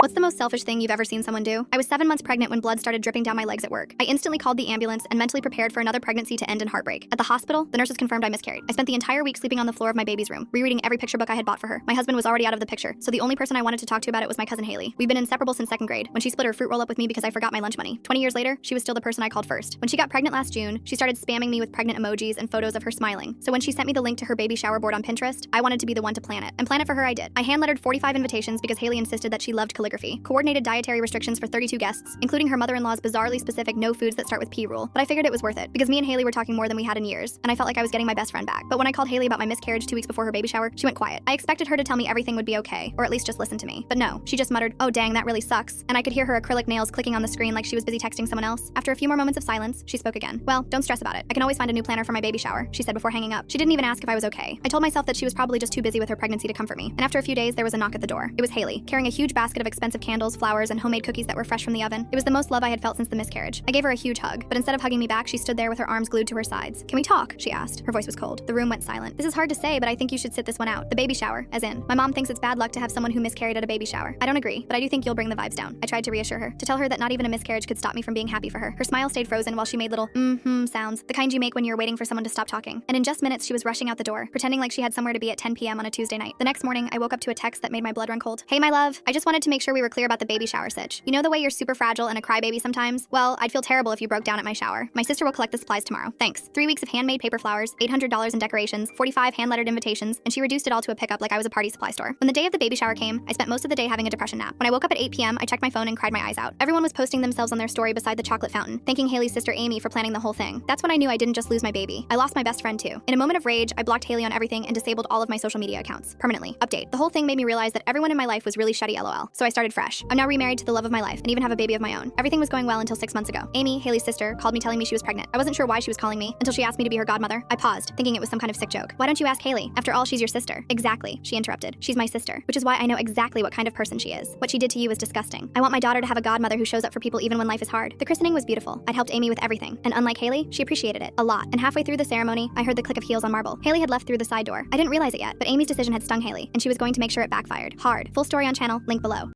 What's the most selfish thing you've ever seen someone do? I was 7 months pregnant when blood started dripping down my legs at work. I instantly called the ambulance and mentally prepared for another pregnancy to end in heartbreak. At the hospital, the nurses confirmed I miscarried. I spent the entire week sleeping on the floor of my baby's room, rereading every picture book I had bought for her. My husband was already out of the picture, so the only person I wanted to talk to about it was my cousin Haley. We've been inseparable since 2nd grade, when she split her fruit roll up with me because I forgot my lunch money. 20 years later, she was still the person I called first. When she got pregnant last June, she started spamming me with pregnant emojis and photos of her smiling. So when she sent me the link to her baby shower board on Pinterest, I wanted to be the one to plan it. And plan it for her I did. I hand-lettered 45 invitations because Haley insisted that she loved calligraphy. Coordinated dietary restrictions for 32 guests, including her mother-in-law's bizarrely specific no foods that start with P rule. But I figured it was worth it, because me and Haley were talking more than we had in years, and I felt like I was getting my best friend back. But when I called Haley about my miscarriage 2 weeks before her baby shower, she went quiet. I expected her to tell me everything would be okay, or at least just listen to me. But no, she just muttered, "Oh dang, that really sucks," and I could hear her acrylic nails clicking on the screen like she was busy texting someone else. After a few more moments of silence, she spoke again. "Well, don't stress about it. I can always find a new planner for my baby shower," she said before hanging up. She didn't even ask if I was okay. I told myself that she was probably just too busy with her pregnancy to comfort me. And after a few days, there was a knock at the door. It was Haley, carrying a huge basket of expensive candles, flowers, and homemade cookies that were fresh from the oven. It was the most love I had felt since the miscarriage. I gave her a huge hug, but instead of hugging me back, she stood there with her arms glued to her sides. "Can we talk?" she asked. Her voice was cold. The room went silent. "This is hard to say, but I think you should sit this one out. The baby shower, as in, my mom thinks it's bad luck to have someone who miscarried at a baby shower. I don't agree, but I do think you'll bring the vibes down." I tried to reassure her, to tell her that not even a miscarriage could stop me from being happy for her. Her smile stayed frozen while she made little sounds, the kind you make when you're waiting for someone to stop talking. And in just minutes, she was rushing out the door, pretending like she had somewhere to be at 10 p.m. on a Tuesday night. The next morning, I woke up to a text that made my blood run cold. "Hey, my love, I just wanted to make sure we were clear about the baby shower sitch. You know the way you're super fragile and a crybaby sometimes? Well, I'd feel terrible if you broke down at my shower. My sister will collect the supplies tomorrow. Thanks. 3 weeks of handmade paper flowers, $800 in decorations, 45 hand-lettered invitations, and she reduced it all to a pickup like I was a party supply store. When the day of the baby shower came, I spent most of the day having a depression nap. When I woke up at 8 p.m., I checked my phone and cried my eyes out. Everyone was posting themselves on their story beside the chocolate fountain, thanking Haley's sister Amy for planning the whole thing. That's when I knew I didn't just lose my baby. I lost my best friend too. In a moment of rage, I blocked Haley on everything and disabled all of my social media accounts. Permanently. Update. The whole thing made me realize that everyone in my life was really shitty LOL. So I started fresh. I'm now remarried to the love of my life and even have a baby of my own. Everything was going well until 6 months ago. Amy, Haley's sister, called me telling me she was pregnant. I wasn't sure why she was calling me until she asked me to be her godmother. I paused, thinking it was some kind of sick joke. "Why don't you ask Haley? After all, she's your sister." "Exactly," she interrupted. "She's my sister, which is why I know exactly what kind of person she is. What she did to you is disgusting. I want my daughter to have a godmother who shows up for people even when life is hard." The christening was beautiful. I'd helped Amy with everything, and unlike Haley, she appreciated it a lot. And halfway through the ceremony, I heard the click of heels on marble. Haley had left through the side door. I didn't realize it yet, but Amy's decision had stung Haley, and she was going to make sure it backfired. Hard. Full story on channel, link below.